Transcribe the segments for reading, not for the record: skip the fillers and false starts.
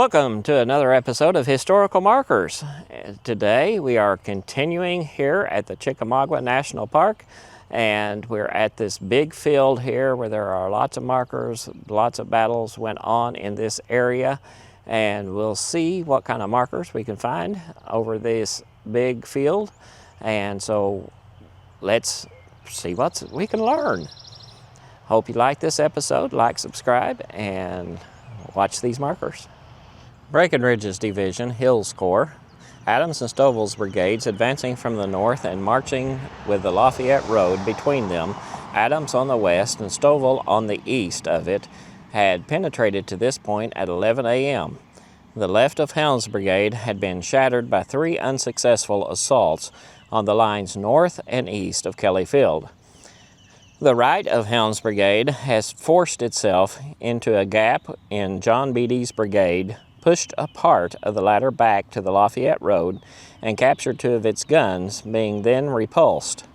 Welcome to another episode of Historical Markers. Today we are continuing here at the Chickamauga National Park, and we're at this big field here where there are lots of markers. Lots of battles went on in this area, and we'll see what kind of markers we can find over this big field. And so let's see what we can learn. Hope you like this episode. Like, subscribe, and watch these markers. Breckinridge's division, Hill's Corps, Adams and Stovall's brigades advancing from the north and marching with the Layfayette Road between them. Adams on the west and Stovall on the east of it had penetrated to this point at 11 a.m. The left of Helm's brigade had been shattered by 3 unsuccessful assaults on the lines north and east of Kelly Field. The right of Helm's brigade has forced itself into a gap in John Beatty's brigade, pushed a part of the latter back to the Layfayette Road, and captured 2 of its guns, being then repulsed.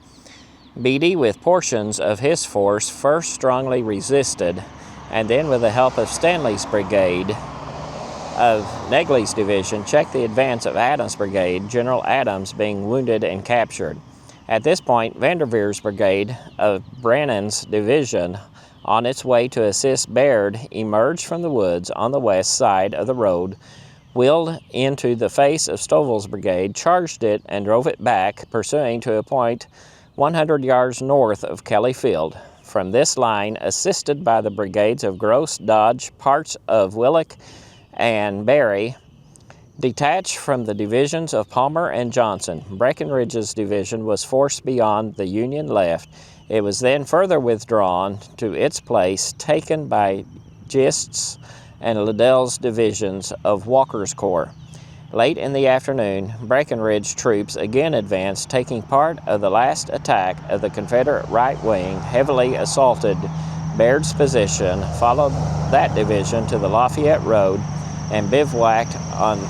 Beatty, with portions of his force, first strongly resisted, and then with the help of Stanley's brigade of Negley's division, checked the advance of Adams' brigade, General Adams being wounded and captured. At this point, Derveer's brigade of Brannan's division, on its way to assist Baird, emerged from the woods on the west side of the road, wheeled into the face of Stovall's brigade, charged it, and drove it back, pursuing to a point 100 yards north of Kelly Field. From this line, assisted by the brigades of Gross, Dodge, parts of Willock, and Berry, detached from the divisions of Palmer and Johnson, Breckinridge's division was forced beyond the Union left. It was then further withdrawn to its place, taken by Gist's and Liddell's divisions of Walker's Corps. Late in the afternoon, Breckinridge troops again advanced, taking part of the last attack of the Confederate right wing, heavily assaulted Baird's position, followed that division to the Layfayette Road, and bivouacked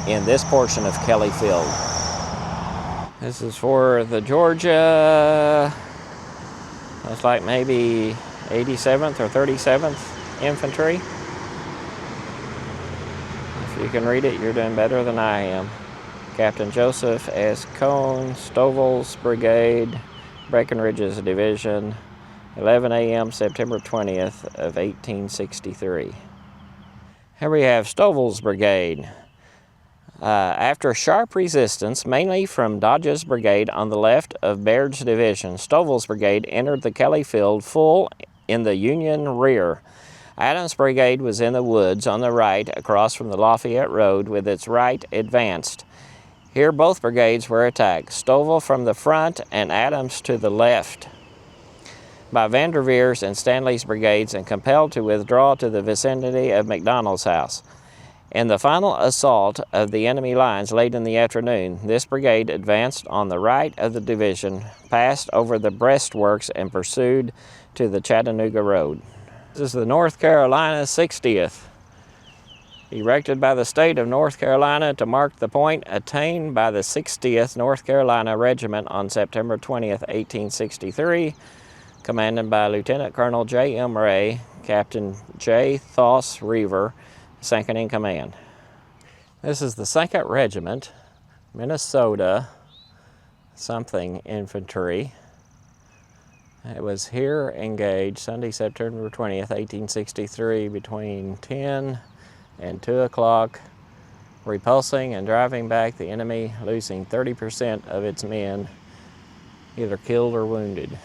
in this portion of Kelly Field. This is for the Georgia, looks like maybe 87th or 37th Infantry. If you can read it, you're doing better than I am. Captain Joseph S. Cone, Stovall's brigade, Breckinridge's division, 11 a.m. September 20th of 1863. Here we have Stovall's brigade. After sharp resistance, mainly from Dodge's brigade on the left of Baird's division, Stovall's brigade entered the Kelly Field full in the Union rear. Adams' brigade was in the woods on the right, across from the Layfayette Road, with its right advanced. Here both brigades were attacked, Stovall from the front and Adams to the left, by Derveer's and Stanley's brigades, and compelled to withdraw to the vicinity of McDonald's house. In the final assault of the enemy lines late in the afternoon, this brigade advanced on the right of the division, passed over the breastworks, and pursued to the Chattanooga Road. This is the North Carolina 60th, erected by the state of North Carolina to mark the point attained by the 60th North Carolina Regiment on September 20th, 1863, commanded by Lieutenant Colonel J. M. Ray, Captain J. Thoss Reaver, second in command. This is the 2nd Regiment, Minnesota something Infantry. It was here engaged Sunday, September 20th, 1863, between 10 and 2 o'clock, repulsing and driving back the enemy, losing 30% of its men, either killed or wounded.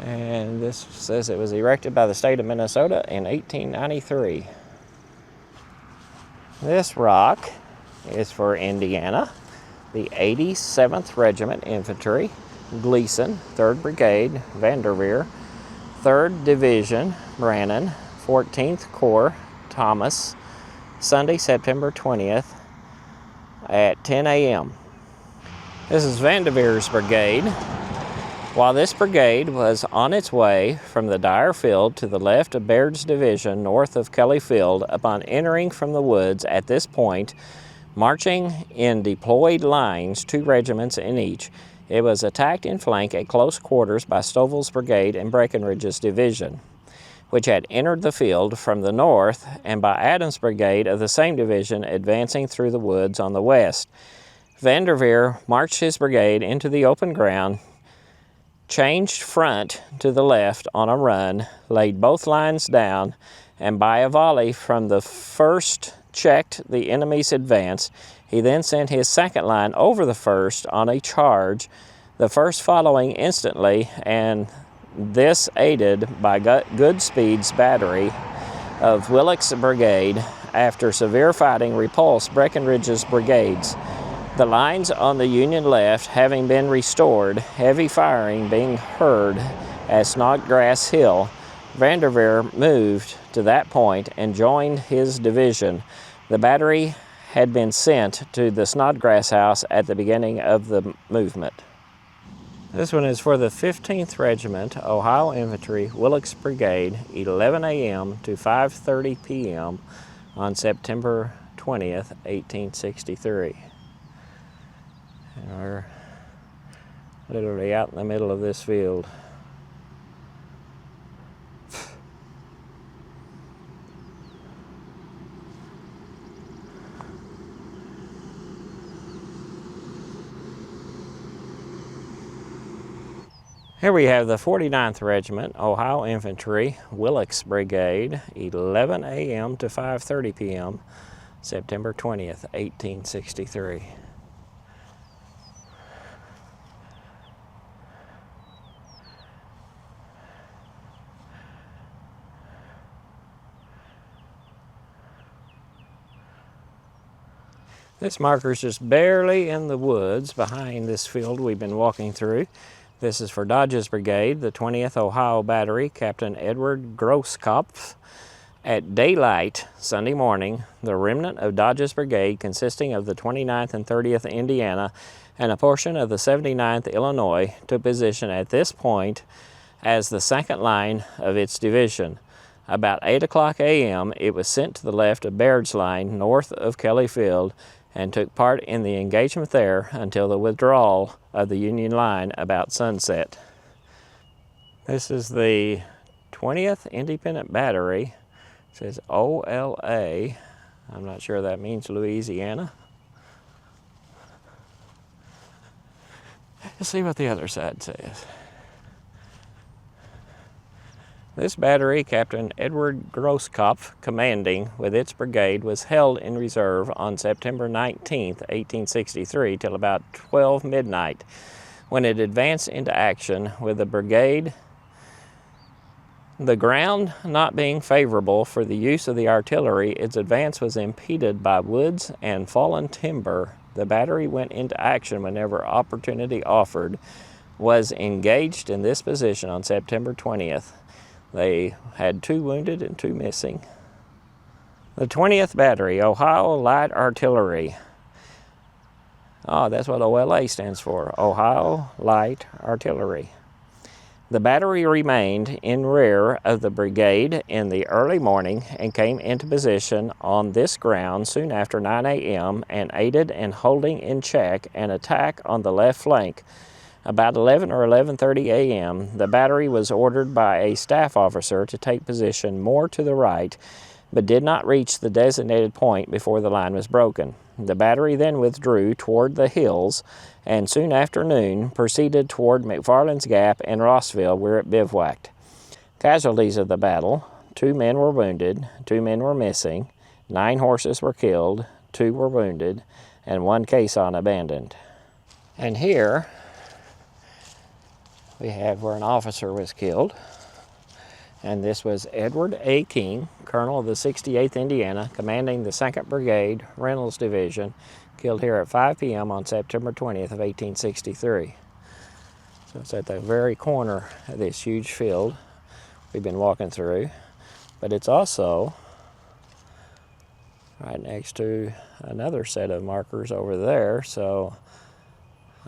And this says it was erected by the state of Minnesota in 1893. This rock is for Indiana, the 87th Regiment Infantry, Gleason, 3rd Brigade, Derveer, 3rd Division, Brannan, 14th Corps, Thomas, Sunday, September 20th at 10 a.m. This is Derveer's brigade. While this brigade was on its way from the Dyer Field to the left of Baird's division north of Kelly Field, upon entering from the woods at this point, marching in deployed lines, 2 regiments in each, It was attacked in flank at close quarters by Stovall's brigade and Breckinridge's division, which had entered the field from the north, and by Adams' brigade of the same division advancing through the woods on the west. Derveer marched his brigade into the open ground, changed front to the left on a run, laid both lines down, and by a volley from the first checked the enemy's advance. He then sent his second line over the first on a charge, the first following instantly, and this aided by Goodspeed's battery of Willock's brigade. After severe fighting, repulsed Breckinridge's brigades. The lines on the Union left having been restored, heavy firing being heard at Snodgrass Hill, Derveer moved to that point and joined his division. The battery had been sent to the Snodgrass House at the beginning of the movement. This one is for the 15th Regiment, Ohio Infantry, Willock's Brigade, 11 a.m. to 5:30 p.m. on September 20th, 1863. And we're literally out in the middle of this field. Here we have the 49th Regiment, Ohio Infantry, Willock's Brigade, 11 a.m. to 5:30 p.m., September 20th, 1863. This marker is just barely in the woods behind this field we've been walking through. This is for Dodge's Brigade, the 20th Ohio Battery, Captain Edward Grosskopf. At daylight Sunday morning, the remnant of Dodge's Brigade, consisting of the 29th and 30th Indiana and a portion of the 79th Illinois, took position at this point as the second line of its division. About 8 o'clock a.m., it was sent to the left of Baird's line, north of Kelly Field, and took part in the engagement there until the withdrawal of the Union line about sunset. This is the 20th Independent Battery. It says OLA. I'm not sure that means Louisiana. Let's see what the other side says. This battery, Captain Edward Grosskopf commanding with its brigade, was held in reserve on September 19, 1863 till about 12 midnight, when it advanced into action with the brigade. The ground not being favorable for the use of the artillery, its advance was impeded by woods and fallen timber. The battery went into action whenever opportunity offered, was engaged in this position on September 20th. They had 2 wounded and 2 missing. The 20th Battery, Ohio Light Artillery. Oh, that's what OLA stands for, Ohio Light Artillery. The battery remained in rear of the brigade in the early morning and came into position on this ground soon after 9 a.m. and aided in holding in check an attack on the left flank. About 11 or 11:30 a.m., the battery was ordered by a staff officer to take position more to the right, but did not reach the designated point before the line was broken. The battery then withdrew toward the hills, and soon after noon proceeded toward McFarland's Gap and Rossville, where it bivouacked. Casualties of the battle: 2 men were wounded, 2 men were missing, 9 horses were killed, 2 were wounded, and 1 caisson abandoned. And here we have where an officer was killed, and this was Edward A. King, colonel of the 68th Indiana, commanding the 2nd Brigade, Reynolds Division, killed here at 5 p.m. on September 20th of 1863. So it's at the very corner of this huge field we've been walking through, but it's also right next to another set of markers over there, so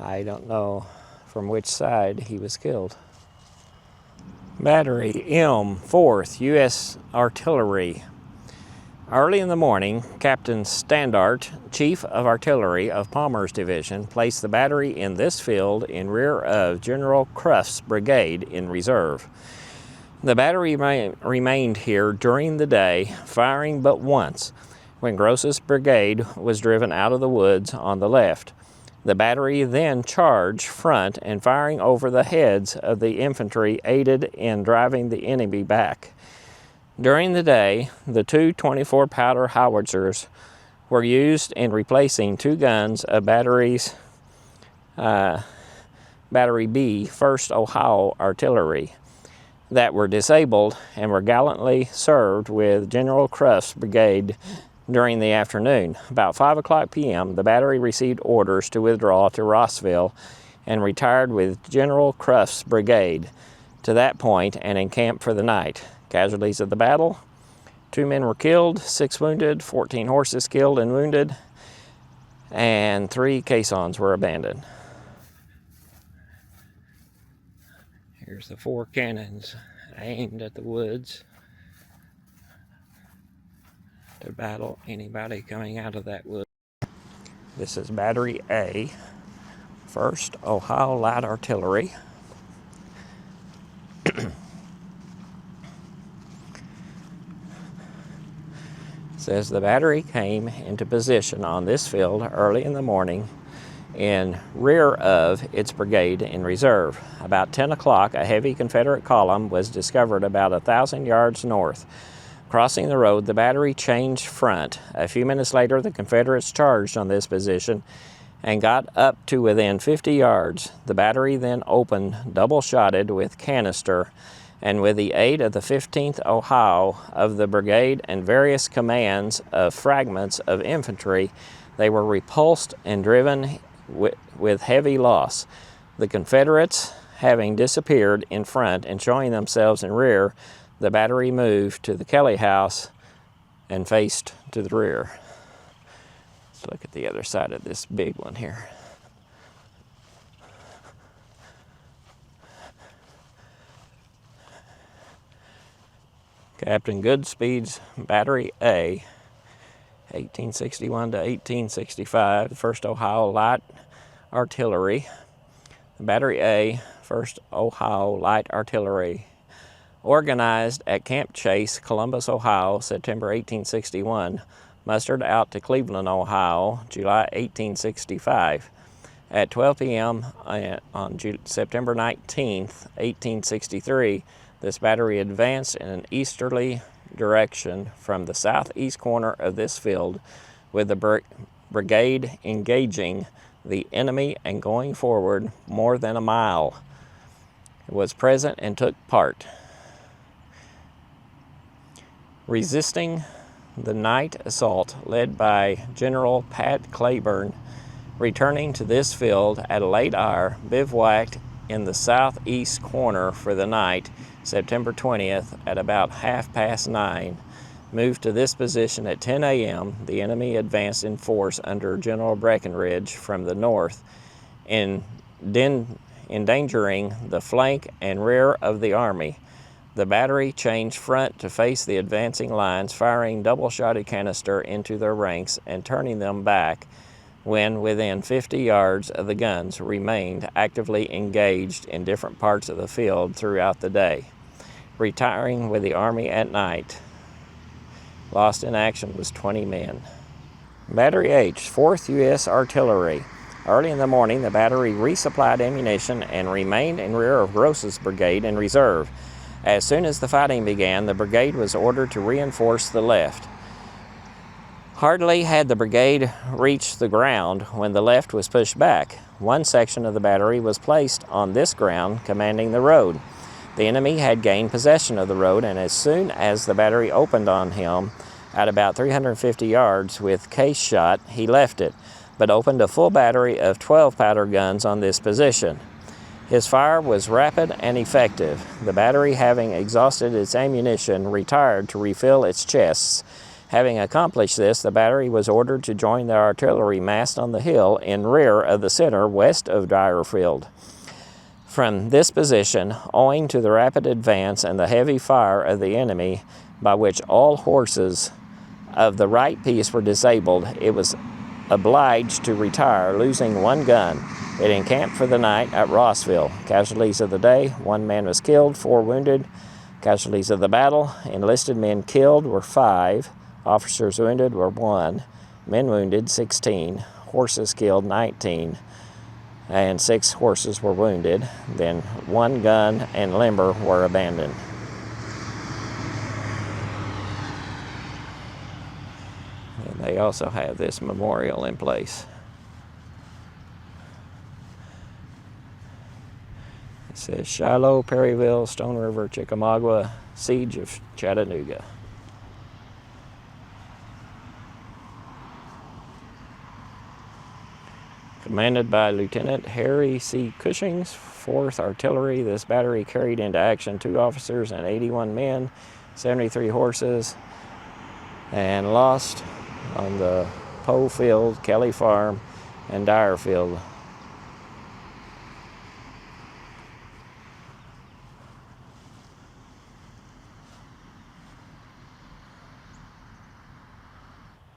I don't know from which side he was killed. Battery M, 4th U.S. Artillery. Early in the morning, Captain Standart, Chief of Artillery of Palmer's Division, placed the battery in this field in rear of General Cruft's brigade in reserve. The battery remained here during the day, firing but once, when Gross's brigade was driven out of the woods on the left. The battery then charged front and firing over the heads of the infantry aided in driving the enemy back. During the day, the two 24-pounder howitzers were used in replacing two guns of Battery B, 1st Ohio Artillery, that were disabled and were gallantly served with General Cruft's brigade during the afternoon. About 5 p.m., the battery received orders to withdraw to Rossville and retired with General Cruft's brigade to that point and encamped for the night. Casualties of the battle: 2 men were killed, 6 wounded, 14 horses killed and wounded, and 3 caissons were abandoned. Here's the 4 cannons aimed at the woods to battle anybody coming out of that wood. This is Battery A, 1st Ohio Light Artillery. Says the battery came into position on this field early in the morning in rear of its brigade in reserve. About 10 o'clock, a heavy Confederate column was discovered about 1,000 yards north. Crossing the road, the battery changed front. A few minutes later, the Confederates charged on this position and got up to within 50 yards. The battery then opened double-shotted with canister, and with the aid of the 15th Ohio of the brigade and various commands of fragments of infantry, they were repulsed and driven with heavy loss. The Confederates having disappeared in front and showing themselves in rear, the battery moved to the Kelly House and faced to the rear. Let's look at the other side of this big one here. Captain Goodspeed's Battery A, 1861 to 1865, the 1st Ohio Light Artillery. Battery A, 1st Ohio Light Artillery, organized at Camp Chase, Columbus, Ohio, September 1861, mustered out to Cleveland, Ohio, July 1865. At 12 p.m. on September 19, 1863, this battery advanced in an easterly direction from the southeast corner of this field, with the brigade engaging the enemy and going forward more than a mile. It was present and took part. Resisting the night assault led by General Pat Claiborne, returning to this field at a late hour, bivouacked in the southeast corner for the night, September 20th at about 9:30. Moved to this position at 10 a.m. The enemy advanced in force under General Breckinridge from the north, endangering the flank and rear of the army. The battery changed front to face the advancing lines, firing double-shotted canister into their ranks and turning them back when within 50 yards of the guns, remained actively engaged in different parts of the field throughout the day, retiring with the army at night. Lost in action was 20 men. Battery H, 4th U.S. Artillery. Early in the morning, the battery resupplied ammunition and remained in rear of Gross's brigade in reserve. As soon as the fighting began, the brigade was ordered to reinforce the left. Hardly had the brigade reached the ground when the left was pushed back. One section of the battery was placed on this ground, commanding the road. The enemy had gained possession of the road, and as soon as the battery opened on him at about 350 yards with case shot, he left it, but opened a full battery of 12-pounder guns on this position. His fire was rapid and effective. The battery, having exhausted its ammunition, retired to refill its chests. Having accomplished this, the battery was ordered to join the artillery massed on the hill in rear of the center west of Dyerfield. From this position, owing to the rapid advance and the heavy fire of the enemy, by which all horses of the right piece were disabled. It was obliged to retire, losing one gun. It encamped for the night at Rossville. Casualties of the day: 1 man was killed, 4 wounded. Casualties of the battle: enlisted men killed were 5, officers wounded were 1, men wounded 16, horses killed 19, and 6 horses were wounded. Then 1 gun and limber were abandoned. And they also have this memorial in place. It says Shiloh, Perryville, Stone River, Chickamauga, Siege of Chattanooga. Commanded by Lieutenant Harry C. Cushing's 4th Artillery, this battery carried into action 2 officers and 81 men, 73 horses, and lost on the Poe Field, Kelly Farm, and Dyer Field.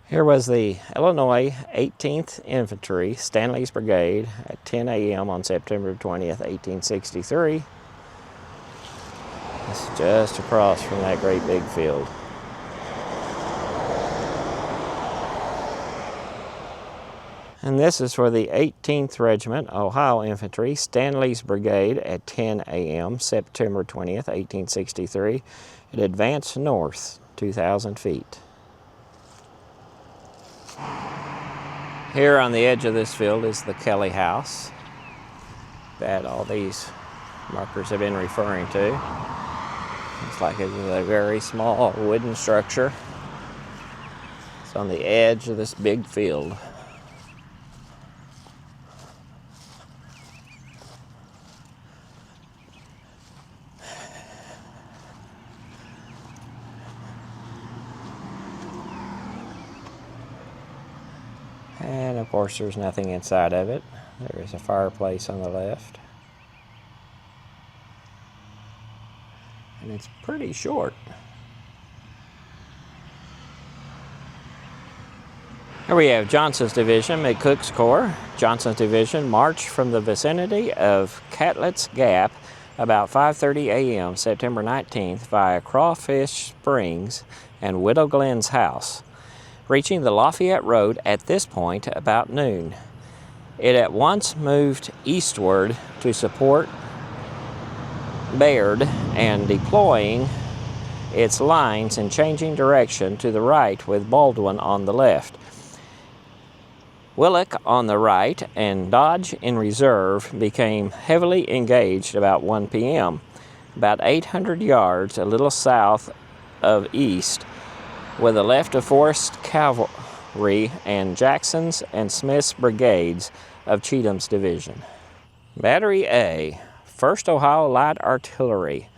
Here was the Illinois 18th Infantry, Stanley's Brigade, at 10 a.m. on September 20th, 1863. It's just across from that great big field. And this is for the 18th Regiment, Ohio Infantry, Stanley's Brigade, at 10 a.m., September 20th, 1863. It advanced north 2,000 feet. Here on the edge of this field is the Kelly House that all these markers have been referring to. Looks like it's a very small wooden structure. It's on the edge of this big field. And of course there's nothing inside of it. There is a fireplace on the left. And it's pretty short. Here we have Johnson's Division, McCook's Corps. Johnson's Division marched from the vicinity of Catlett's Gap about 5:30 a.m. September 19th via Crawfish Springs and Widow Glen's house, reaching the Layfayette Road at this point about noon. It at once moved eastward to support Baird and deploying its lines and changing direction to the right with Baldwin on the left. Willock on the right and Dodge in reserve became heavily engaged about 1 p.m. About 800 yards a little south of east, with the left of Forrest Cavalry and Jackson's and Smith's brigades of Cheatham's division. Battery A, 1st Ohio Light Artillery.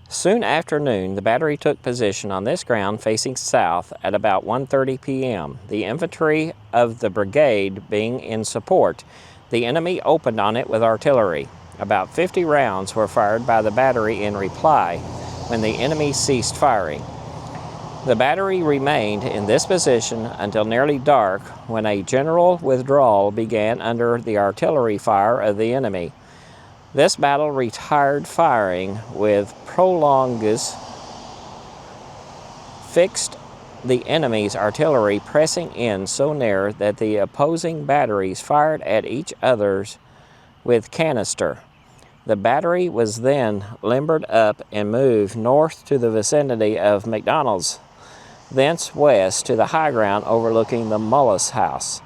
Soon after noon, the battery took position on this ground facing south at about 1:30 p.m. The infantry of the brigade being in support, the enemy opened on it with artillery. About 50 rounds were fired by the battery in reply when the enemy ceased firing. The battery remained in this position until nearly dark, when a general withdrawal began under the artillery fire of the enemy. This battle retired firing with prolonges fixed the enemy's artillery pressing in so near that the opposing batteries fired at each other's with canister. The battery was then limbered up and moved north to the vicinity of McDonald's, thence west to the high ground overlooking the Mullis House,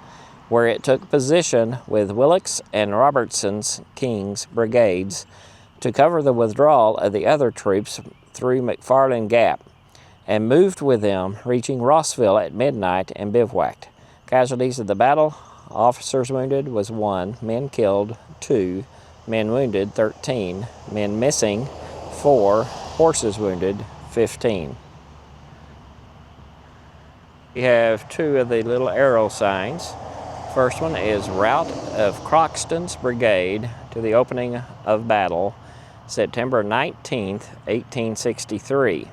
where it took position with Willock's and Robertson's King's brigades to cover the withdrawal of the other troops through McFarland Gap, and moved with them, reaching Rossville at midnight and bivouacked. Casualties of the battle: officers wounded was 1, men killed 2, men wounded 13, men missing 4, horses wounded 15. We have 2 of the little arrow signs. First one is route of Croxton's brigade to the opening of battle, September 19th, 1863.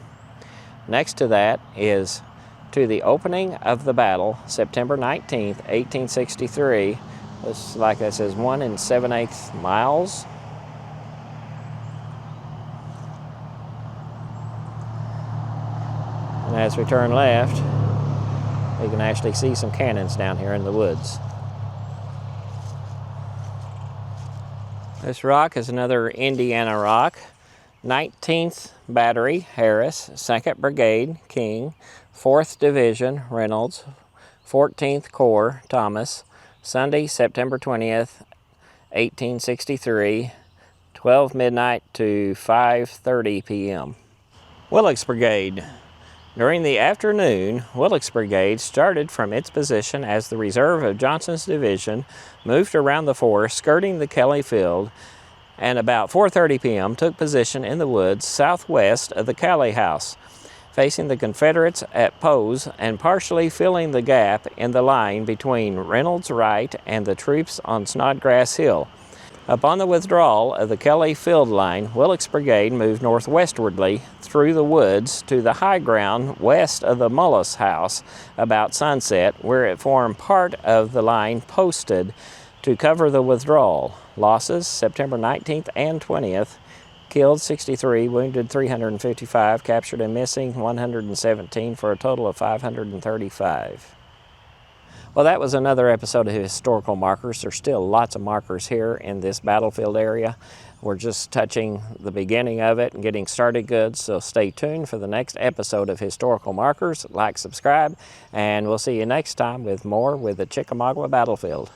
Next to that is to the opening of the battle, September 19th, 1863. This, like that says, 1 7/8 miles. And as we turn left, we can actually see some cannons down here in the woods. This rock is another Indiana rock. 19th Battery, Harris, 2nd Brigade, King, 4th Division, Reynolds, 14th Corps, Thomas, Sunday, September 20th, 1863, 12 midnight to 5:30 p.m. Willick's Brigade. During the afternoon, Willick's Brigade started from its position as the reserve of Johnson's division, moved around the forest, skirting the Kelly Field, and about 4:30 p.m. took position in the woods southwest of the Kelly House, facing the Confederates at Pose and partially filling the gap in the line between Reynolds' right and the troops on Snodgrass Hill. Upon the withdrawal of the Kelly Field line, Willick's Brigade moved northwestwardly through the woods to the high ground west of the Mullis House about sunset, where it formed part of the line posted to cover the withdrawal. Losses, September 19th and 20th, killed 63, wounded 355, captured and missing 117, for a total of 535. Well, that was another episode of Historical Markers. There's still lots of markers here in this battlefield area. We're just touching the beginning of it and getting started good, so stay tuned for the next episode of Historical Markers. Like, subscribe, and we'll see you next time with more with the Chickamauga battlefield.